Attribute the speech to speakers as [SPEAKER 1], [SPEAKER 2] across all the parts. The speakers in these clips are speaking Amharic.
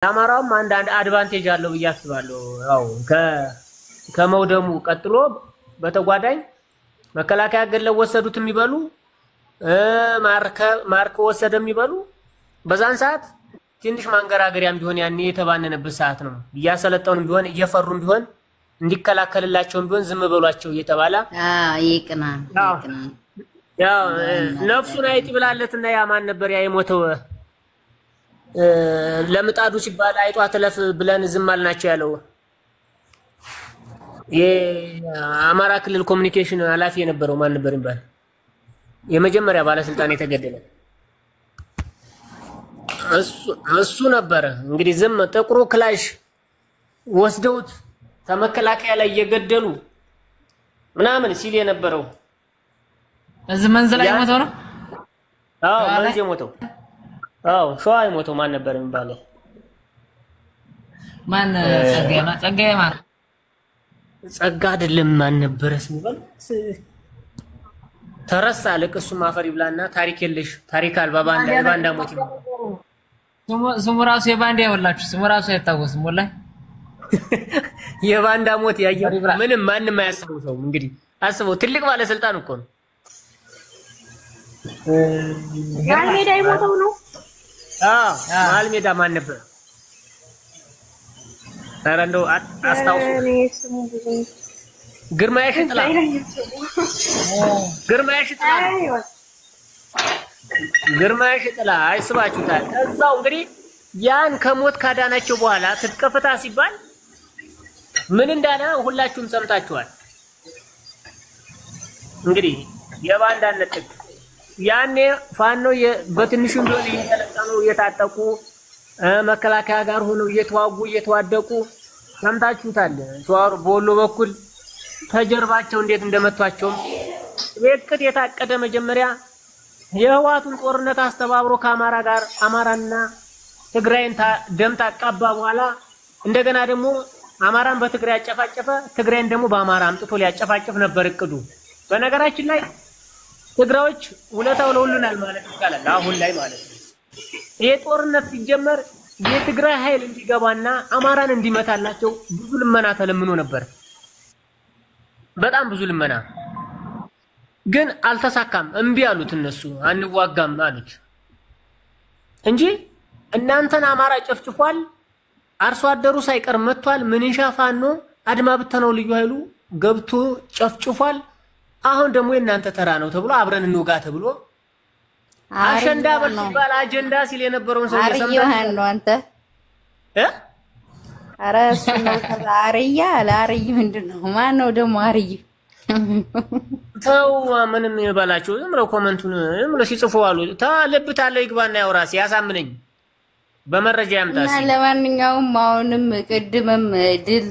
[SPEAKER 1] አማራውም አንድ አድቫንቴጅ አለው ብያስባለሁ። ያው ከመውደሙ ቀጥሎ በተጓዳኝ መከላከያ ገለው ወሰዱት የሚበሉ ማርክ ወሰደ የሚበሉ በዛን ሰዓት ትንሽ ማንገራገሪያም ቢሆን ያኔ የተባነነበት ሰዓት ነው። እያሰለጠኑም ቢሆን እየፈሩም ቢሆን እንዲከላከልላቸውም ቢሆን ዝም በሏቸው እየተባለ
[SPEAKER 2] ይቅናን
[SPEAKER 1] ያው ነፍሱን አይጥ ብላለትና ያ ማን ነበር ያ የሞተው ለምጣዱ ሲባል አይጧ ተለፍ ብለን ዝም አልናቸው ያለው የአማራ ክልል ኮሙኒኬሽን ኃላፊ የነበረው ማን ነበር ይባል የመጀመሪያ ባለስልጣን የተገደለ እሱ ነበር። እንግዲህ ዝም ጥቁሩ ክላሽ ወስደውት ተመከላከያ ላይ እየገደሉ ምናምን ሲል የነበረው
[SPEAKER 3] እዚህ መንዘላ የሞተው ነው።
[SPEAKER 1] አዎ መንዘ የሞተው አዎ ሸዋ የሞተው ማን ነበር የሚባለው?
[SPEAKER 3] ማን
[SPEAKER 1] ጸጋ አይደለም ማን ነበር ስሚባል ተረሳ። ለቅሱ ማፈር ይብላና ታሪክ የለሽ ታሪክ አልባ ባንዳ ሞት
[SPEAKER 3] ስሙ ራሱ የባንዳ ይወላችሁ ስሙ ራሱ አይታወስም። ወላሂ
[SPEAKER 1] የባንዳ ሞት ያየው ምንም ማንንም አያስታውሰው። እንግዲህ አስበው ትልቅ ባለስልጣን እኮ ነው።
[SPEAKER 4] ማልሜዳ ይሞተው ነው።
[SPEAKER 1] ማልሜዳ ማን ነበር? ኧረ እንደው አስታውሱ። ግርማዬ ሽጥላ አይስባችሁታል። ከዛው እንግዲህ ያን ከሞት ካዳናቸው በኋላ ትጥቀፍታ ሲባል ምን እንዳለ ሁላችሁም ሰምታችኋል። እንግዲህ የባንዳነት ጥግ ያኔ ፋኖ በትንሹም ቢሆን እየተለቀኑ እየታጠቁ መከላከያ ጋር ሆነው እየተዋጉ እየተዋደቁ ሰምታችሁታል። ሷር ቦሎ በኩል ተጀርባቸው እንዴት እንደመቷቸው ወቅት የታቀደ መጀመሪያ የህዋቱን ጦርነት አስተባብሮ ከአማራ ጋር አማራና ትግራይን ደም ታቃባ በኋላ እንደገና ደግሞ አማራን በትግራይ ያጨፋጨፈ ትግራይን ደግሞ በአማራ አምጥቶ ሊያጨፋጭፍ ነበር እቅዱ። በነገራችን ላይ ትግራዮች ውለታው ለሁሉናል ማለት ይቻላል። አሁን ላይ ማለት ነው ይሄ ጦርነት ሲጀመር የትግራይ ኃይል እንዲገባና አማራን እንዲመታላቸው ብዙ ልመና ተለምኖ ነበር። በጣም ብዙ ልመና ግን አልተሳካም። እምቢ አሉት እነሱ አንዋጋም አሉት እንጂ እናንተን አማራ ጨፍጭፏል። አርሶ አደሩ ሳይቀር መጥቷል። ምንሻ ፋኖ አድማ ብተናው ልዩ ኃይሉ ገብቶ ጨፍጭፏል። አሁን ደግሞ የእናንተ ተራ ነው ተብሎ አብረን እንውጋ ተብሎ አሸንዳ በልባል አጀንዳ ሲል የነበረውን ሰው
[SPEAKER 2] ሰምተሃል ነው አንተ አራስ ነው አርያ አርይ ምንድነው? ማን ነው ደግሞ አርይ?
[SPEAKER 1] ተው ምንም ይባላችሁ ዝም ብለው ኮመንቱን ዝም ብለው ሲጽፉ አሉ። ታለብታለህ ይግባና ያውራስ ያሳምነኝ በመረጃ ያምጣስ።
[SPEAKER 2] እና ለማንኛውም አሁንም ቅድምም ድል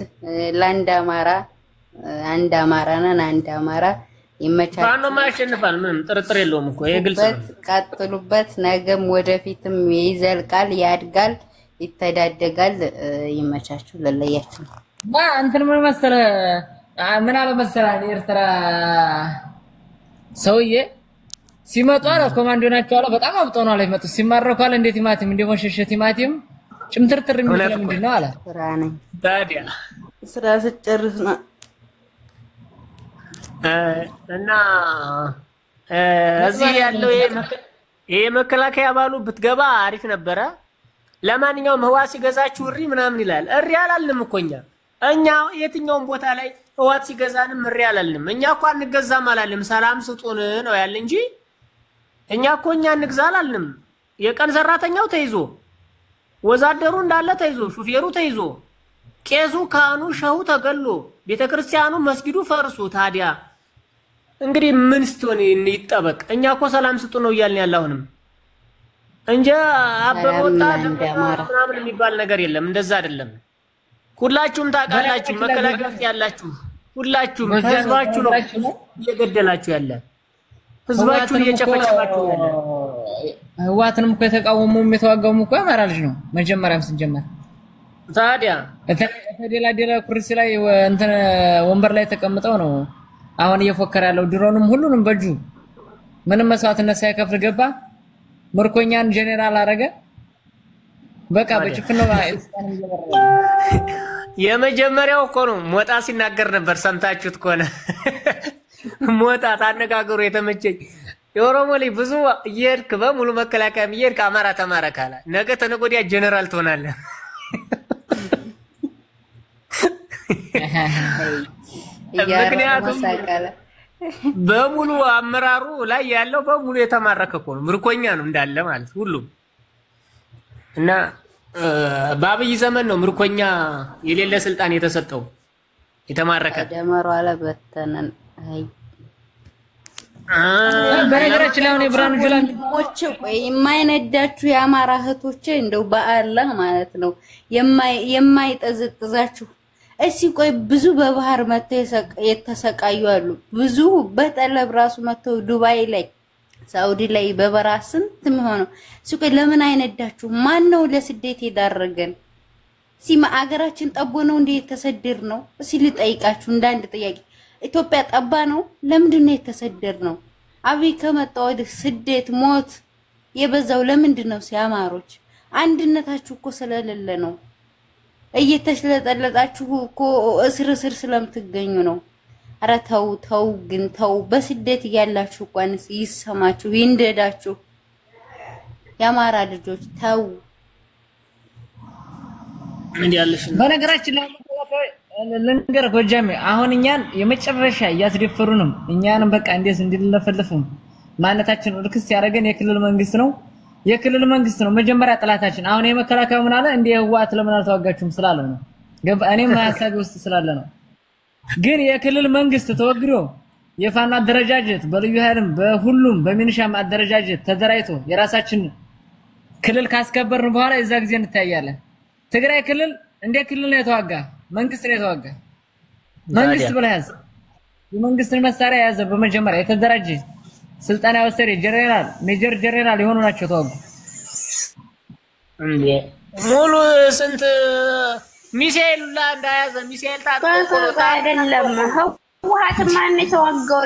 [SPEAKER 2] ለአንድ አማራ አንድ አማራ ነን አንድ አማራ ይመቻችሁ።
[SPEAKER 1] ፋኖ ማሸንፋል ምንም ጥርጥር የለውም እኮ ይሄ ግልጽ ነው።
[SPEAKER 2] ቀጥሉበት። ነገም ወደፊትም ይዘልቃል ያድጋል ይተዳደጋል። ይመቻችሁ ለለያችሁ።
[SPEAKER 3] እንትን ምን መሰለህ ምን አለ መሰለህ ኤርትራ ሰውዬ ሲመጡ አለ ኮማንዶ ናቸው አለ በጣም አብጠው ነው አለ ይመጡ ሲማረኩ አለ እንዴት ቲማቲም እንደሞሸሸ ቲማቲም ጭምትርትር የሚል ምንድነው አለ
[SPEAKER 2] ስራ ነኝ
[SPEAKER 1] ታዲያ
[SPEAKER 2] ስራ ስጨርስ ነው
[SPEAKER 1] እና እዚህ ያለው ይሄ መከላከያ ባሉ ብትገባ አሪፍ ነበረ። ለማንኛውም ህዋት ሲገዛችሁ እሪ ምናምን ይላል። እሪ አላልንም እኮ እኛ የትኛውም ቦታ ላይ ህዋት ሲገዛንም እሪ አላልንም። እኛ እኮ አንገዛም አላልንም። ሰላም ስጡን ነው ያለ እንጂ እኛ እኮ እንግዛ አላልንም። የቀን ሰራተኛው ተይዞ ወዛደሩ እንዳለ ተይዞ ሹፌሩ ተይዞ ቄሱ ካህኑ ሸሁ ተገሎ ቤተክርስቲያኑ መስጊዱ ፈርሶ ታዲያ እንግዲህ ምን ስትሆን ይጠበቅ? እኛ እኮ ሰላም ስጡ ነው እያልን ያለውንም እንጂ አበበ ወጣ ምናምን የሚባል ነገር የለም። እንደዛ አይደለም። ሁላችሁም ታውቃላችሁ። መከላከያ ያላችሁ ሁላችሁም ህዝባችሁ ነው እየገደላችሁ ያለ ህዝባችሁ እየጨፈጨፋችሁ ያለ።
[SPEAKER 3] ህዋትንም እኮ የተቃወሙም የተዋጋውም እኮ አማራ ልጅ ነው መጀመሪያም ስንጀምር።
[SPEAKER 1] ታዲያ
[SPEAKER 3] ተደላደላ ኩርሲ ላይ እንትን ወንበር ላይ ተቀምጠው ነው አሁን እየፎከረ ያለው። ድሮንም ሁሉንም በጁ ምንም መስዋዕትነት ሳይከፍል ገባ። ምርኮኛን ጄኔራል አረገ። በቃ በጭፍን ነው
[SPEAKER 1] የመጀመሪያው እኮ ነው ሞጣ ሲናገር ነበር ሰምታችሁት ከሆነ ሞጣ ታነጋገሩ የተመቸኝ የኦሮሞ ልጅ ብዙ እየሄድክ በሙሉ መከላከያ እየሄድክ አማራ ተማረ ካለ ነገ ተነገ ወዲያ ጀነራል ትሆናለህ ምክንያቱም በሙሉ አመራሩ ላይ ያለው በሙሉ የተማረከ እኮ ነው ምርኮኛ ነው እንዳለ ማለት ሁሉም እና በአብይ ዘመን ነው ምርኮኛ የሌለ ስልጣን የተሰጠው የተማረከ
[SPEAKER 2] ደመሩ አለ በተነን አይ
[SPEAKER 3] በነገራችን ላይ ብራኑ ጁላን
[SPEAKER 2] ሞች ቆይ የማይነዳችሁ የአማራ እህቶች እንደው በአላህ ማለት ነው የማይጠዝጥዛችሁ እሺ ቆይ ብዙ በባህር መተው የተሰቃዩ አሉ ብዙ በጠለብ ራሱ መተው ዱባይ ላይ ሳውዲ ላይ በበራስን ተመሆነ እሺ ቆይ ለምን አይነዳችሁ ማን ነው ለስደት የዳረገን ሲማ አገራችን ጠቦ ነው እንዴ የተሰደር ነው እሺ ልጠይቃችሁ እንዳንድ ጥያቄ ኢትዮጵያ ጠባ ነው ለምንድን ነው የተሰደር ነው አብይ ከመጣው ወደ ስደት ሞት የበዛው ለምንድን ነው ሲያማሮች አንድነታችሁ እኮ ስለሌለ ነው እየተሽለጠለጣችሁ እኮ እስር ስለምትገኙ ነው አረ ተው ግን ተው በስደት ያላችሁ እንኳንስ ይሰማችሁ ይንደዳችሁ ያማራ ልጆች ተው
[SPEAKER 1] ምን ያለሽ
[SPEAKER 3] በነገራችን ላይ ለንገር ጎጃሜ አሁን እኛን የመጨረሻ ያስደፈሩንም እኛንም በቃ እንዴስ እንድንለፈልፍም ማንነታችን ርክስ ያደረገን የክልል መንግስት ነው የክልል መንግስት ነው መጀመሪያ ጥላታችን አሁን የመከላከያው ምን አለ እንደ ህዋት ለምን አልተዋጋችሁም ስላለ ነው እኔም ሐሳብ ውስጥ ስላለ ነው ግን የክልል መንግስት ተወግዶ የፋና አደረጃጀት በልዩ ኃይልም በሁሉም በሚኒሻም አደረጃጀት ተደራይቶ የራሳችን ክልል ካስከበርን በኋላ እዛ ጊዜ እንታያለን ትግራይ ክልል እንደ ክልል ነው የተዋጋ መንግስት ነው የተዋጋ መንግስት ብለህ የመንግስትን መሳሪያ ያዘ በመጀመሪያ የተደራጀ ስልጣን ያወሰደ ጀነራል ሜጀር ጀነራል የሆኑ ናቸው ተዋጉ
[SPEAKER 1] እንዴ ሙሉ ስንት ሚሳኤል እንዳያዘ ሚሳኤል ታጥቆ
[SPEAKER 4] አይደለም ህወሓት ማን የተዋጋው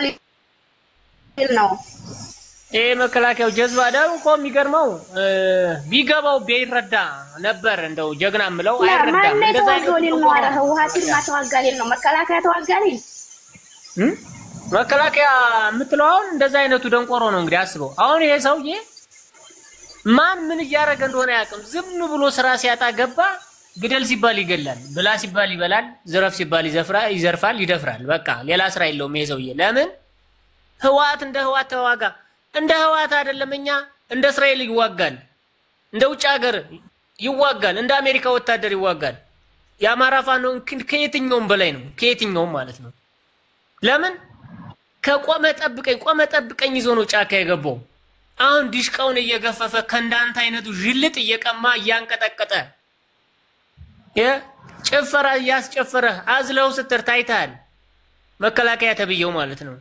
[SPEAKER 4] ነው
[SPEAKER 1] መከላከያው ጀዝባ ደግሞ እኮ የሚገርመው ቢገባው ቢይረዳ ነበር እንደው ጀግና ምለው አይረዳም
[SPEAKER 4] እንደዛ ነው አረ ህወሓት ማተዋጋሊል ነው መከላከያ ተዋጋሊል
[SPEAKER 1] መከላከያ የምትለው አሁን እንደዛ አይነቱ ደንቆሮ ነው እንግዲህ አስበው አሁን ይሄ ሰውዬ ማን ምን እያደረገ እንደሆነ ያቅም ዝም ብሎ ስራ ሲያጣ ገባ ግደል ሲባል ይገላል ብላ ሲባል ይበላል ዘረፍ ሲባል ይዘርፋል ይደፍራል በቃ ሌላ ስራ የለውም ይሄ ሰውዬ ለምን ህወሓት እንደ ህወሓት ተዋጋ እንደ ህወሓት አይደለም እኛ እንደ እስራኤል ይዋጋል እንደ ውጭ ሀገር ይዋጋል እንደ አሜሪካ ወታደር ይዋጋል የአማራ ፋኖ ከየትኛውም በላይ ነው ከየትኛውም ማለት ነው ለምን ከቆመ ጠብቀኝ ይዞ ነው ጫካ የገባው አሁን ዲሽቃውን እየገፈፈ ከእንዳንተ አይነቱ ጅልጥ እየቀማ እያንቀጠቀጠ ጭፈራ እያስጨፈረ አዝለው ስትር ታይታል መከላከያ ተብየው ማለት ነው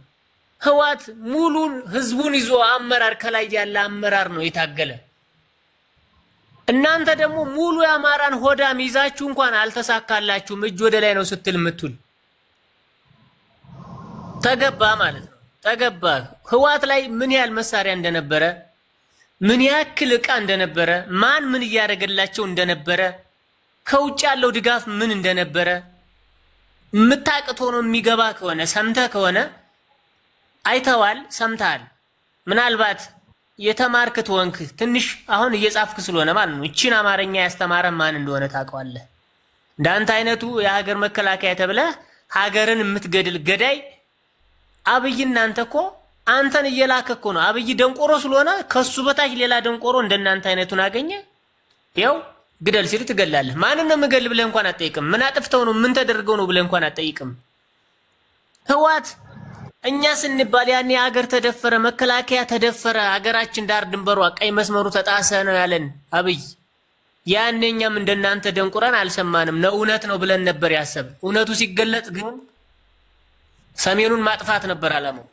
[SPEAKER 1] ህወሓት ሙሉን ህዝቡን ይዞ አመራር ከላይ ያለ አመራር ነው የታገለ እናንተ ደግሞ ሙሉ ያማራን ሆዳም ይዛችሁ እንኳን አልተሳካላችሁም እጅ ወደ ላይ ነው ስትል ምትል ተገባ ማለት ነው ተገባ ህወሓት ላይ ምን ያህል መሳሪያ እንደነበረ ምን ያክል ዕቃ እንደነበረ ማን ምን ያደረገላቸው እንደነበረ ከውጭ ያለው ድጋፍ ምን እንደነበረ ምታቀቶ ነው የሚገባ ከሆነ ሰምተህ ከሆነ አይተዋል ሰምታል ምናልባት የተማርክት ወንክ ትንሽ አሁን እየጻፍክ ስለሆነ ማለት ነው እቺን አማርኛ ያስተማረ ማን እንደሆነ ታውቀዋለህ እንዳንተ አይነቱ የሀገር መከላከያ ተብለ ሀገርን የምትገድል ገዳይ አብይ እናንተኮ አንተን እየላከኮ ነው አብይ ደንቆሮ ስለሆነ ከሱ በታች ሌላ ደንቆሮ እንደናንተ አይነቱን አገኘ ያው ግደል ሲል ትገላለህ ማንን ነው መገል ብለህ እንኳን አትጠይቅም ምን አጥፍተው ነው ምን ተደርገው ነው ብለህ እንኳን አትጠይቅም ህወሓት እኛ ስንባል ያኔ ሀገር ተደፈረ መከላከያ ተደፈረ ሀገራችን ዳር ድንበሯ ቀይ መስመሩ ተጣሰ ነው ያለን አብይ ያኔኛም እንደናንተ ደንቁራን አልሰማንም ነው እውነት ነው ብለን ነበር ያሰብ እውነቱ ሲገለጥ ግን ሰሜኑን ማጥፋት ነበር አላማው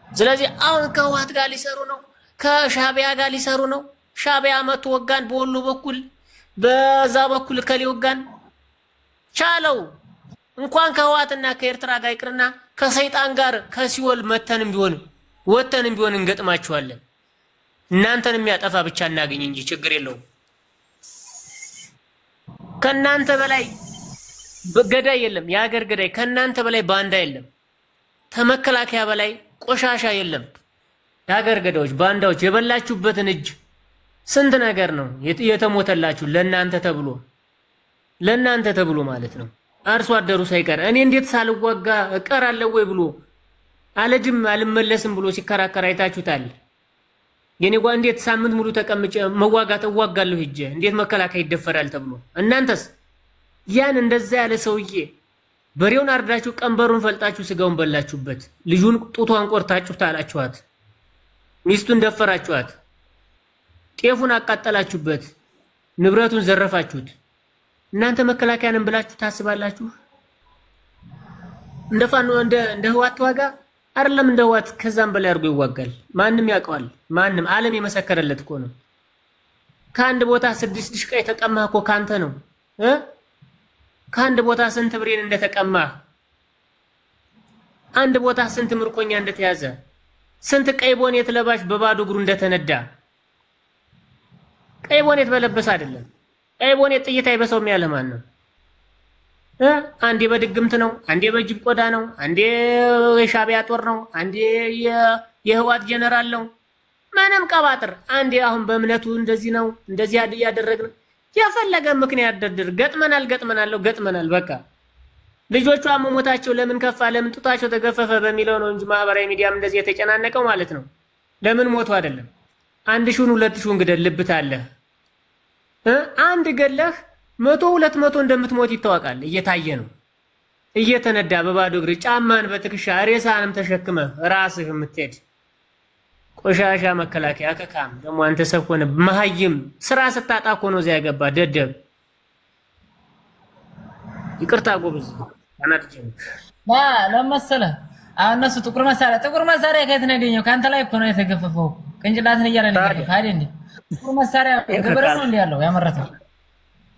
[SPEAKER 1] ስለዚህ አሁን ከህወሓት ጋር ሊሰሩ ነው ከሻቢያ ጋር ሊሰሩ ነው ሻቢያ መቶ ወጋን በወሎ በኩል በዛ በኩል ከሊወጋን ቻለው እንኳን ከህወሓትና ከኤርትራ ጋር ይቅርና ከሰይጣን ጋር ከሲኦል መተንም ቢሆን ወተንም ቢሆን እንገጥማቸዋለን እናንተንም ያጠፋ ብቻ እናገኝ እንጂ ችግር የለውም ከናንተ በላይ ገዳይ የለም። የሀገር ገዳይ ከናንተ በላይ ባንዳ የለም። ተመከላከያ በላይ ቆሻሻ የለም። የሀገር ገዳዮች ባንዳዎች የበላችሁበትን እጅ ስንት ነገር ነው የተሞተላችሁ ለናንተ ተብሎ ማለት ነው። አርሶ አደሩ ሳይቀር እኔ እንዴት ሳልዋጋ እቀራለሁ ወይ ብሎ አለጅም አልመለስም ብሎ ሲከራከር አይታችሁታል። የኔ ጓ እንዴት ሳምንት ሙሉ ተቀምጬ መዋጋት እዋጋለሁ ሂጄ እንዴት መከላከያ ይደፈራል ተብሎ እናንተስ ያን እንደዛ ያለ ሰውዬ በሬውን አርዳችሁ ቀንበሩን ፈልጣችሁ ስጋውን በላችሁበት ልጁን ጡቷን ቆርጣችሁ ታላችኋት ሚስቱን ደፈራችኋት ጤፉን አቃጠላችሁበት ንብረቱን ዘረፋችሁት እናንተ መከላከያንን ብላችሁ ታስባላችሁ እንደፋኑ እንደ ህዋት ዋጋ አይደለም እንደ ህዋት ከዛም በላይ አርጎ ይዋጋል ማንንም ያውቀዋል ማንንም ዓለም የመሰከረለት እኮ ነው ከአንድ ቦታ 6 ድሽቃ የተቀማህ እኮ ካንተ ነው ከአንድ ቦታ ስንት ብሬን እንደተቀማ አንድ ቦታ ስንት ምርኮኛ እንደተያዘ ስንት ቀይ ቦኔት ለባሽ በባዶ እግሩ እንደተነዳ ቀይ ቦኔት በለበስ አይደለም ቀይ ቦኔት ጥይት አይበሰውም ያለ ማን ነው አንዴ በድግምት ነው አንዴ በጅብ ቆዳ ነው አንዴ የሻቢያ ጦር ነው አንዴ የህዋት ጀነራል ነው ምንም ቀባጥር አንዴ አሁን በእምነቱ እንደዚህ ነው እንደዚህ ያደረግን ያፈለገ ምክንያት ደድር ገጥመናል በቃ ልጆቹ አመሞታቸው ለምን ከፋ ለምን ጡታቸው ተገፈፈ በሚለው ነው እንጂ ማህበራዊ ሚዲያም እንደዚህ የተጨናነቀው ማለት ነው ለምን ሞቱ አይደለም 1000 2000 ግደልብት አለ አንድ ገለህ 100 200 እንደምትሞት ይታወቃል እየታየ ነው እየተነዳ በባዶ እግር ጫማን በትክሻ ሬሳንም ተሸክመ ራስህ የምትሄድ ቆሻሻ መከላከያ ከካም ደሞ አንተ ሰኮነ መሃይም ስራ ስታጣ እኮ ነው እዚያ ያገባ ደደብ ይቅርታ ጎብዝ አናጥጭም
[SPEAKER 3] ለመሰለ እነሱ ጥቁር መሳሪያ ከየት ነው ያገኘው ካንተ ላይ እኮ ነው የተገፈፈው ቅንጭላትን እያለ ነው አይደል ጥቁር መሳሪያ ገበረ ነው እንዴ ያለው ያመረተው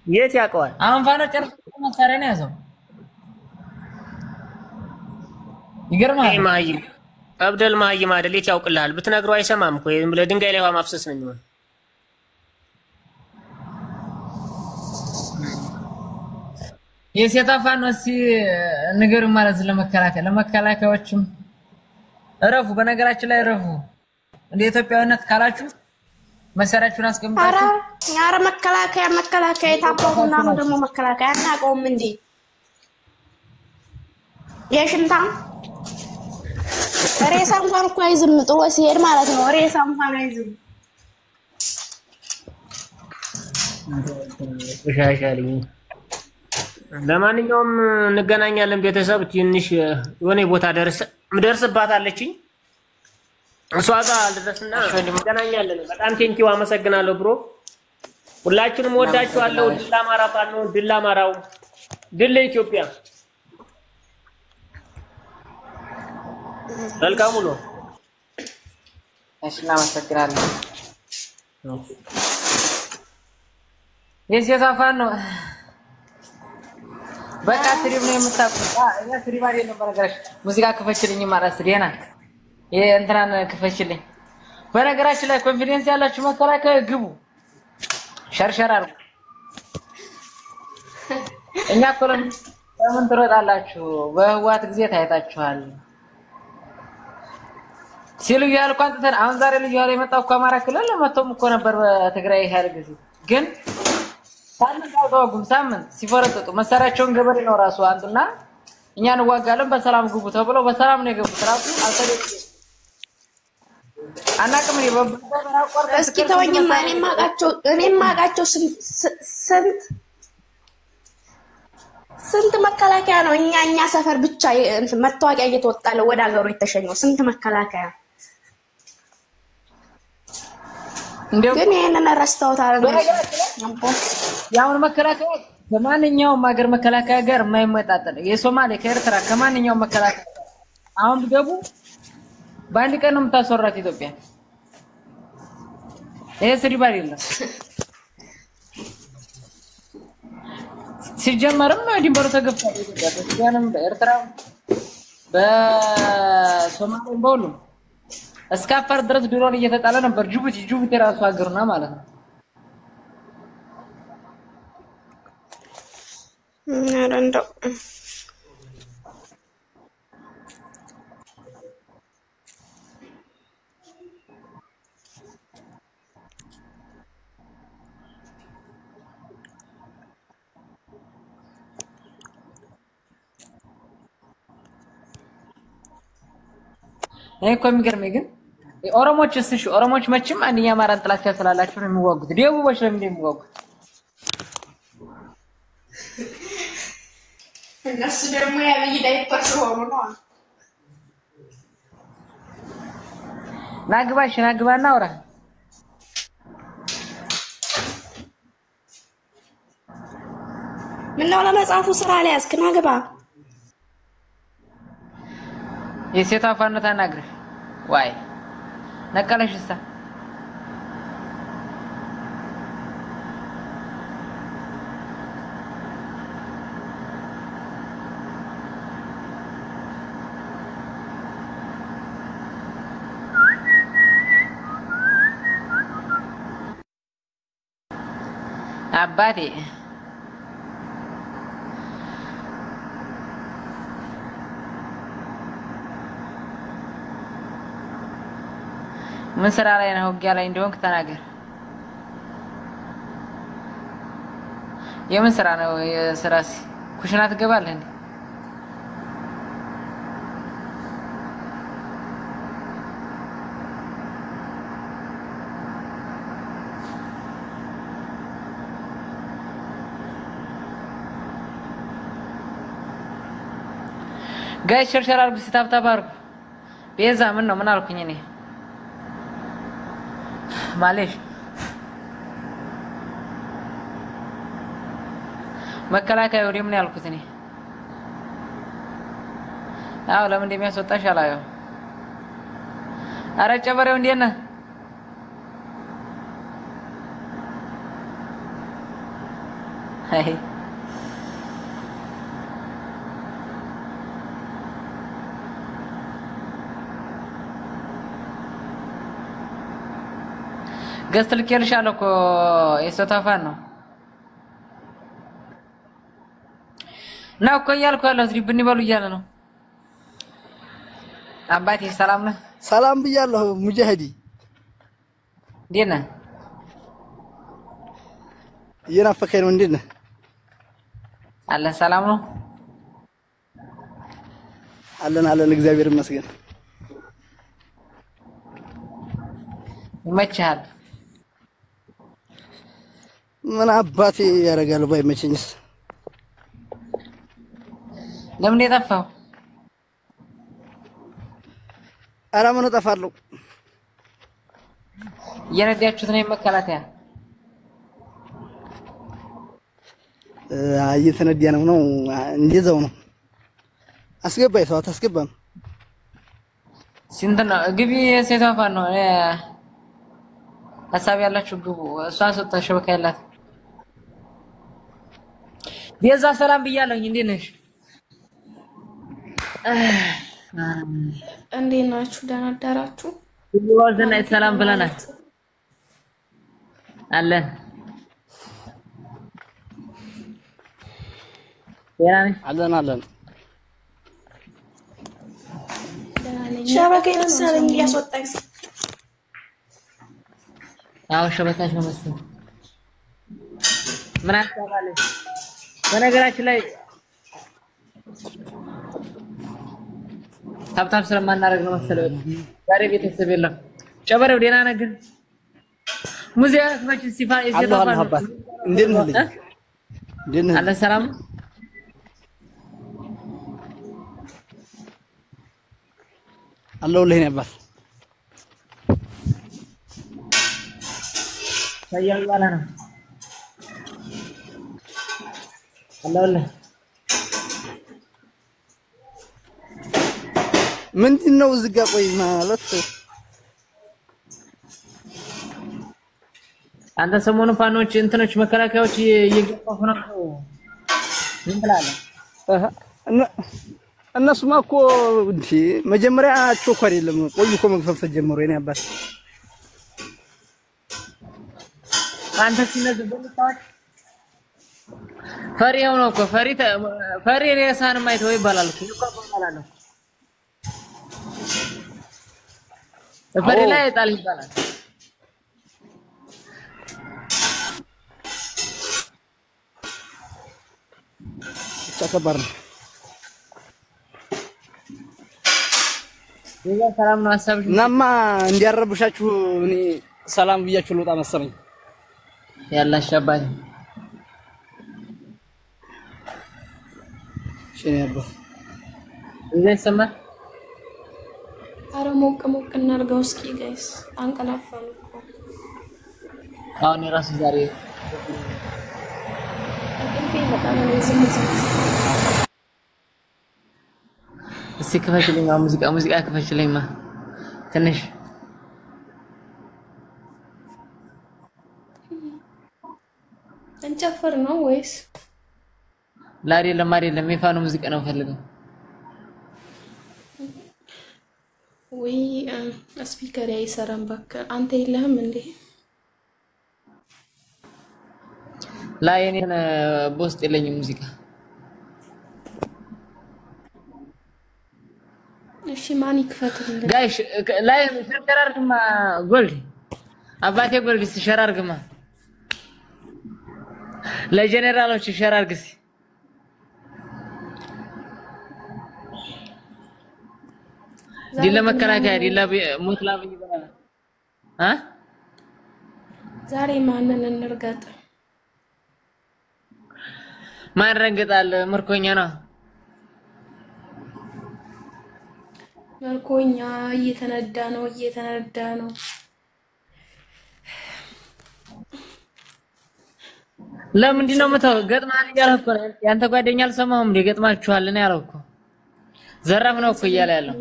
[SPEAKER 1] የት ያውቀዋል
[SPEAKER 3] አሁን ፋኖ ጨርሶ መሳሪያ ነው ያዘው ይገርማል
[SPEAKER 1] ማይም አብደል ማይም አይደል የት ያውቅልሃል ብትነግረው አይሰማም እኮ ለድንጋይ ላይ ውሃ ማፍሰስ ነው የሚሆን
[SPEAKER 3] የሴታ ፋኖ ነገር ማለት ለመከላከያዎችም እረፉ በነገራችን ላይ እረፉ እንደ ኢትዮጵያዊነት ካላችሁ መሰራችሁን አስቀምጣችሁ
[SPEAKER 4] ያረ መከላከያ የታባሁና ነው ደግሞ መከላከያ አናውቀውም እንዴ የሽንታ ሬሳ እንኳን እኮ አይዝም ጥሎ ሲሄድ ማለት ነው ሬሳ እንኳን አይዝም
[SPEAKER 1] እሻሻልኝ ለማንኛውም እንገናኛለን ቤተሰብ ትንሽ የሆነ ቦታ ደርስባታለችኝ እሷ ጋር አልደረስና እንገናኛለን በጣም ቴንኪው አመሰግናለሁ ብሮ ሁላችንም ወዳችኋለሁ ድል አማራ ፋኖ ድል አማራው ድል ለኢትዮጵያ መልካም ነው
[SPEAKER 3] እሺ እናመሰግናለን የሴታ ፋኖ በቃ ስሪብ ነው የምታውቁት እኛ ስሪብ አይደል ነበር ነገርሽ ሙዚቃ ከፈችልኝ ማለት ስሪና የእንትራን ከፈችልኝ በነገራችን ላይ ኮንፊደንስ ያላችሁ መከላከያ ግቡ ሸርሸር አርጉ እኛ ኮለም ለምን ትሮጣላችሁ በህዋት ጊዜ ታይታችኋል ሲሉ ያልኩ አንተን አሁን ዛሬ ልጅ ያለ የመጣው እኮ አማራ ክልል ለመተውም እኮ ነበር በትግራይ ኃይል ጊዜ ግን ሳምንት ሲፈረጥጡ መሳሪያቸውን ገበሬ ነው ራሱ አንጡና እኛን ዋጋለን በሰላም ግቡ ተብሎ በሰላም ነው የገቡት ራሱ አልተደረገ አናቅም ይበበራቆር
[SPEAKER 4] እስኪ ተወኝማ እኔም ማቃቸው ስንት መከላከያ ነው እኛ ሰፈር ብቻ መታወቂያ እየተወጣለ ወደ ሀገሩ የተሸኘው ስንት መከላከያ ግን ይሄንን ረስተውት አይደል
[SPEAKER 3] ያው መከላከያ ከማንኛውም ሀገር መከላከያ ጋር የማይመጣጠን የሶማሌ ከኤርትራ ከማንኛውም መከላከያ አሁን ቢገቡ ባንድ ቀን ነው የምታስወራት ኢትዮጵያ ይሄ ስሪባ አይደለም ሲጀመርም ድንበሩ ተገፍቷል ኢትዮጵያ በሱዳንም በኤርትራም በሶማሌም በሁሉም እስከ አፋር ድረስ ድሮን እየተጣለ ነበር ጅቡቲ ራሱ ሀገርና ማለት ነው
[SPEAKER 4] ኧረ እንደው
[SPEAKER 3] እኮ የሚገርመኝ ግን ኦሮሞችስ እሺ ኦሮሞች መቼም አንደኛ አማራን ጥላቻ ስላላችሁ ነው የሚዋጉት። ደቡቦች ለምን የሚዋጉት?
[SPEAKER 4] እነሱ ደግሞ ያብይ ዳይፐር ስለሆኑ ነው።
[SPEAKER 3] ናግባና አውራ
[SPEAKER 4] ምነው ለመጽሐፉ ስራ ላይ ያዝክ? ናግባ
[SPEAKER 3] የሴቷ ፋኖ ታናግረሽ ዋይ ነቀለሽሳ አባቴ ምን ስራ ላይ ነው? ውጊያ ላይ እንደሆንክ ተናገር። የምን ስራ ነው? የስራስ ኩሽና ትገባለህ እንዴ? ጋይ ሸርሸር አድርጉ፣ ሲታብታብ አድርጉ። ቤዛ ምን ነው? ምን አልኩኝ እኔ? ማለሽ መከላከያ ወደ ምን ያልኩት እኔ? አዎ ለምን እንደሚያስወጣሽ አላየው። ኧረ ጨበሬው እንዴት ነህ? አይ ገስት ልኬልሻለሁ እኮ የሶታፋን ነው ነው እኮ እያልኩ ያለሁት ብን ይበሉ እያለ ነው። አባቴ ሰላም ነህ?
[SPEAKER 5] ሰላም ብያለሁ ሙጃሂዲ።
[SPEAKER 3] እንዴት ነህ?
[SPEAKER 5] እየናፈቀኝ ነው። እንዴት ነህ?
[SPEAKER 3] አለን ሰላም ነው።
[SPEAKER 5] አለን እግዚአብሔር ይመስገን።
[SPEAKER 3] ይመችሃል?
[SPEAKER 5] ምን አባቴ ያደርጋል ባይመቸኝስ?
[SPEAKER 3] ለምን የጠፋው?
[SPEAKER 5] ኧረ ምን እጠፋለሁ?
[SPEAKER 3] እየነዳችሁት ነው መከላከያ?
[SPEAKER 5] እየተነዳን ነው። እንደዛው ነው። አስገባኝ ሰው አታስገባም?
[SPEAKER 3] ስንት ነው? ግቢ ሴቷ ፋን ነው። ሀሳብ ያላችሁ ግቡ። እሷን ሰጣ ሸበካ ያላት ቤዛ ሰላም ብያለሁኝ። እንዴት ነሽ?
[SPEAKER 4] እንዴት ናችሁ? ደህና አደራችሁ?
[SPEAKER 3] ሁሉን ሰላም ብለናል። አለን
[SPEAKER 5] አለን
[SPEAKER 4] ሸበካ የመሰለኝ እያስወጣኝ።
[SPEAKER 3] አዎ ሸበካሽ ነው መሰለኝ። ምን አታውቃለሽ? በነገራችን ላይ ታብታብ ስለማናደርግ ነው መሰለኝ ዛሬ ቤተሰብ የለም። ጨበሬው ደህና ነህ ግን? ሙዚያ ክፈች ሲፋ እየተፋ ነው።
[SPEAKER 5] እንዴት ነህ? እንዴት ነህ?
[SPEAKER 3] አለ ሰላም
[SPEAKER 5] አለሁልህ። እኔ አባት
[SPEAKER 3] ታያል ባላ ነው አለሁልህ።
[SPEAKER 5] ምንድነው እዚህ ጋር ቆይ ማለት
[SPEAKER 3] አንተ ሰሞኑን ፋኖች እንትኖች መከላከያዎች እየገፋፉ ነው። ምን ትላለህ?
[SPEAKER 5] እነሱማ እኮ እንዴ መጀመሪያ እኮ አይደለም ቆይ እኮ መግፈፍ ጀመሩ። የኔ አባት
[SPEAKER 3] አንተ ሲነዝ በልታዎች ፈሪ ሆኖ እኮ ፈሪ ሬሳን ማይተው ይባላል እኮ ይባላል ነው ፈሪ ላይ ጣል ይባላል
[SPEAKER 5] ተከበር
[SPEAKER 3] ይሄ ሰላም ነው ሐሳብሽ
[SPEAKER 5] እናማ እንዲያረብሻችሁ እኔ ሰላም ብያችሁ ልወጣ መሰለኝ
[SPEAKER 3] ያላሽ አባቴ
[SPEAKER 5] ሸኔባ
[SPEAKER 3] እዚህ ሰማ
[SPEAKER 4] አረ ሞቅ እናርጋው እስኪ ጋይስ አንቀላፋን እኮ
[SPEAKER 3] አሁን ራሱ ዛሬ
[SPEAKER 4] እንዴ በጣም ነው ዝም
[SPEAKER 3] እስኪ ከፈችልኝ ሙዚቃ ከፈችልኝማ ትንሽ
[SPEAKER 4] እንጨፍር ነው ወይስ
[SPEAKER 3] አይደለም የፋኑ ሙዚቃ ነው ፈልገው
[SPEAKER 4] ወይ ስፒከር አይሰራም ባከ አንተ የለህም እንዴ
[SPEAKER 3] ላይ እኔ በውስጥ የለኝም ሙዚቃ
[SPEAKER 4] እሺ ማን ይክፈትልኝ
[SPEAKER 3] ጋይስ ላይ ሸራርግማ ጎልድ አባቴ ጎልድ ሸራርግማ ለጀነራሎች ሸራርግስ ዲላ መከላከያ ዲላ ሞት ላብኝ ይባላል
[SPEAKER 4] ዛሬ ማንን እንርገጥ
[SPEAKER 3] ማን ረንገጣል ምርኮኛ ነው
[SPEAKER 4] ምርኮኛ እየተነዳ ነው
[SPEAKER 3] ለምንድን ነው መተው ገጥማን ያልኩ ያንተ ጓደኛ አልሰማሁም እንዴ ገጥማችኋል ነው ያልኩ ዘራፍ ነው እኮ እያለ ያለው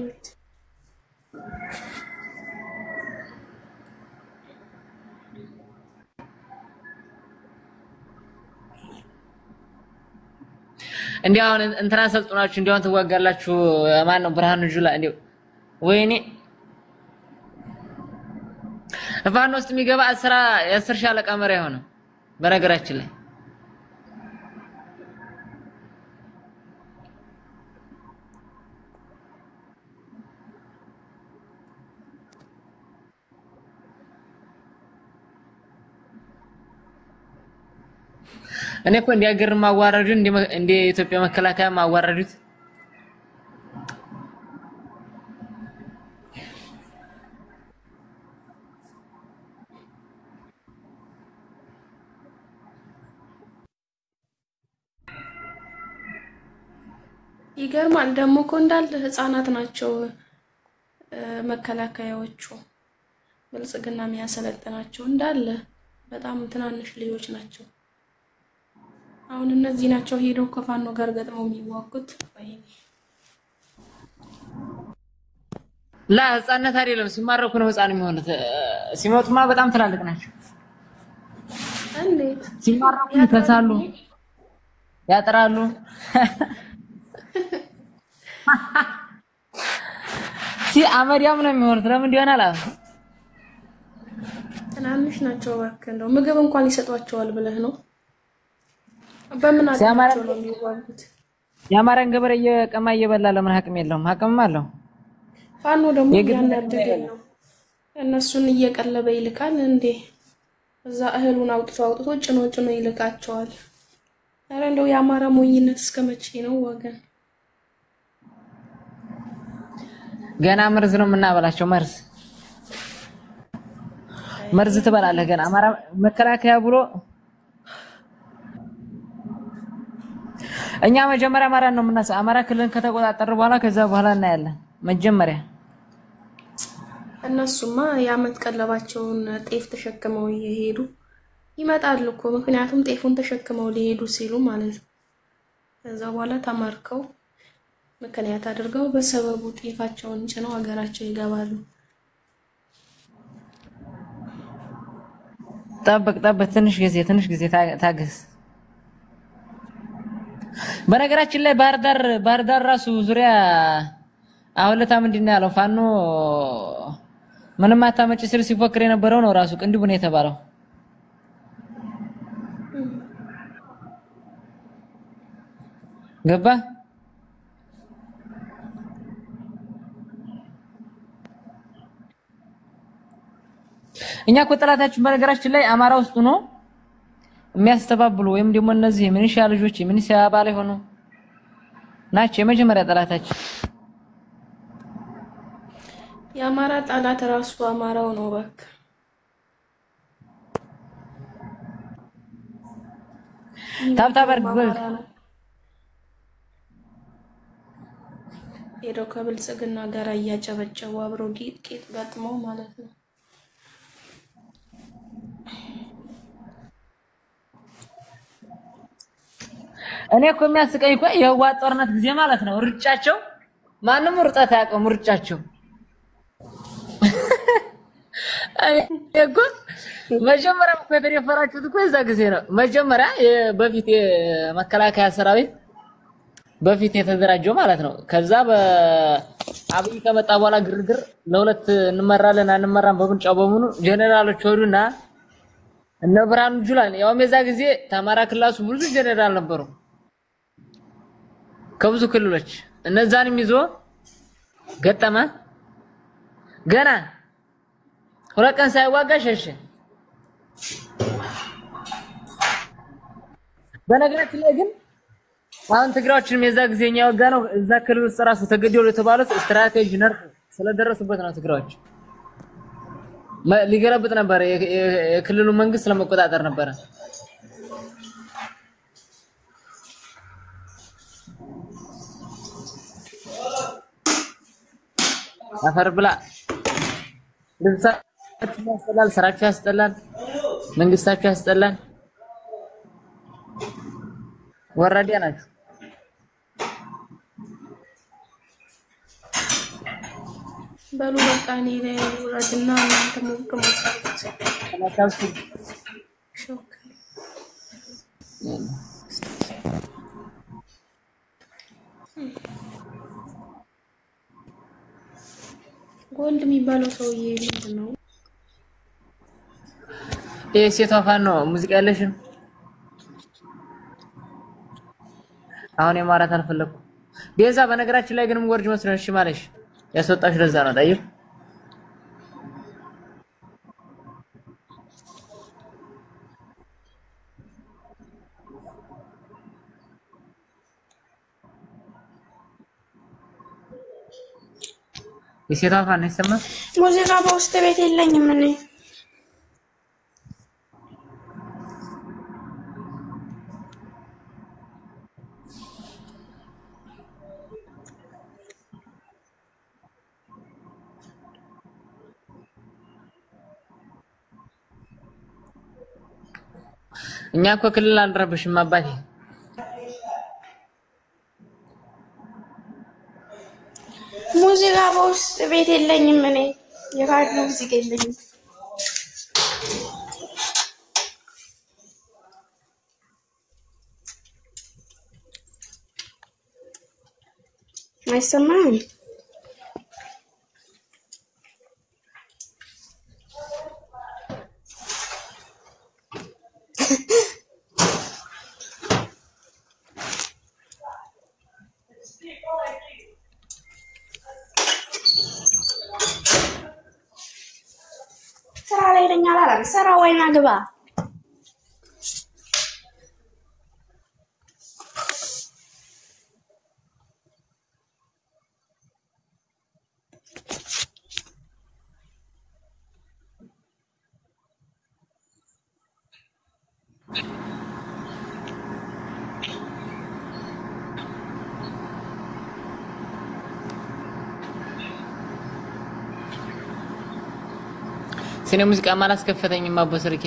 [SPEAKER 3] እንዴ አሁን እንትና ሰልጥናችሁ እንዴ አሁን ትዋጋላችሁ ማን ነው ብርሃኑ ጁላ እንዴ ወይኔ ፋኖ ውስጥ የሚገባ 10 ሻለቃ መሪ ሆነ በነገራችን ላይ እኔ እኮ እንዲያገር ማዋረዱ እንደ ኢትዮጵያ መከላከያ ማዋረዱት
[SPEAKER 4] ይገርማል ደግሞ እኮ እንዳለ ህፃናት ናቸው መከላከያዎቹ ብልጽግና የሚያሰለጥናቸው እንዳለ በጣም ትናንሽ ልጆች ናቸው አሁን እነዚህ ናቸው ሄደው ከፋኖ ጋር ገጥመው የሚዋጉት ወይኔ
[SPEAKER 3] ላ ህፃናት አይደለም ሲማረኩ ነው ህፃን የሚሆኑት ሲሞቱማ በጣም ትላልቅ ናቸው
[SPEAKER 4] እንዴት
[SPEAKER 3] ሲማረኩ ይከሳሉ ያጥራሉ አመዲያም ነው የሚሆኑት ለምን እንዲሆን አላ
[SPEAKER 4] ትናንሽ ናቸው እባክህ እንደው ምግብ እንኳን ይሰጧቸዋል ብለህ ነው በምን አጥራቸው ነው የሚዋጉት
[SPEAKER 3] ያማራን ገበረ እየቀማ እየበላ ለምን አቅም የለውም አቅምም አለው
[SPEAKER 4] ፋኖ ደግሞ ያናደደ ነው እነሱን እየቀለበ ይልካል እንዴ እዛ እህሉን አውጥቶ ጭኖ ይልካቸዋል አረ እንደው ያማራ ሞኝነት እስከመቼ ነው ወገን
[SPEAKER 3] ገና መርዝ ነው የምናበላቸው መርዝ ትበላለህ ገና አማራ መከላከያ ብሎ እኛ መጀመሪያ አማራን ነው የምናስ አማራ ክልልን ከተቆጣጠረ በኋላ እናያለን መጀመሪያ
[SPEAKER 4] እነሱማ ያመት ቀለባቸውን ጤፍ ተሸክመው ይሄዱ ይመጣሉ እኮ ምክንያቱም ጤፉን ተሸክመው ሊሄዱ ሲሉ ማለት ነው ከዛ በኋላ ተማርከው ምክንያት አድርገው በሰበቡ ጤፋቸውን ጭነው ሀገራቸው ይገባሉ
[SPEAKER 3] ጠብቅ ትንሽ ጊዜ ታገስ በነገራችን ላይ ባህር ዳር ራሱ ዙሪያ አሁለታ ምንድነው ያለው ፋኖ ምንም አታመጭ ስር ሲፎክር የነበረው ነው ራሱ ቅንድቡ ነው የተባለው ገባ እኛ እኮ ጠላታችን በነገራችን ላይ አማራ ውስጥ ነው የሚያስተባብሉ ወይም ደግሞ እነዚህ ምንሻ ልጆች ምንሻ ባለ ሆኖ ናቸው የመጀመሪያ ጠላታችን
[SPEAKER 4] የአማራ ጠላት ራሱ አማራው ነው በቃ
[SPEAKER 3] ታብታበር ግል
[SPEAKER 4] ሄዶ ከብልጽግና ጋር እያጨበጨቡ አብሮ ጌጥ ገጥመው ማለት ነው
[SPEAKER 3] እኔ እኮ የሚያስቀኝ እኮ የህወሓት ጦርነት ጊዜ ማለት ነው ርጫቸው ማንንም ርጣት ያቀም ርጫቸው እኮ መጀመሪያ እኮ የተደፈራችሁት እኮ እዛ ጊዜ ነው መጀመሪያ በፊት የመከላከያ ሰራዊት በፊት የተደራጀው ማለት ነው ከዛ በአብይ ከመጣ በኋላ ግርግር ለሁለት እንመራለን አንመራም በብንጫው በሙሉ ጄኔራሎች ሆዱና እነ ብርሃኑ ጁላን ያው የዛ ጊዜ ተማራ ክላሱ ብዙ ጄኔራል ነበሩ ከብዙ ክልሎች እነዛንም ይዞ ገጠመ ገና ሁለት ቀን ሳይዋጋ ሸሸ በነገራችን ላይ ግን አሁን ትግራዎችንም የዛ ጊዜኛ ያወጋ ነው እዛ ክልል ውስጥ ራሱ ተገደሉ የተባሉት ስትራቴጂ ነርፍ ስለደረሱበት ነው ትግራዎች ሊገረብጥ ነበር የክልሉ መንግስት ለመቆጣጠር ነበር አፈር ብላ ልብሳችሁ ያስጠላል ስራችሁ ያስጠላል መንግስታችሁ ያስጠላል ወራዲያ ናችሁ
[SPEAKER 4] በሉ በቃ እኔ ላይ ወራድና እናንተ ሞቅ
[SPEAKER 3] ተማታሱ
[SPEAKER 4] ሾክ ጎልድ የሚባለው ሰውዬ ምንድነው
[SPEAKER 3] ሴቷ ፋን ነው ሙዚቃ ያለሽም አሁን የማራት አልፈለኩ ቤዛ በነገራችን ላይ ግን ወርጅ መስሎኝ እሺ ማለሽ ያስወጣሽ ለዛ ነው ታየው የሴቷ ፋን ነው
[SPEAKER 4] ሙዚቃ በውስጥ ቤት የለኝም እኔ
[SPEAKER 3] እኛ እኮ ክልል አንረብሽም አባቴ
[SPEAKER 4] ሙዚቃ በውስጥ ቤት የለኝም እኔ የራዲዮ ሙዚቃ የለኝም አይሰማም ስራ ላይ ነኝ አላለም ስራ ወይና ግባ
[SPEAKER 3] ሲኔ ሙዚቃ ማላስከፈተኝማ በስልኬ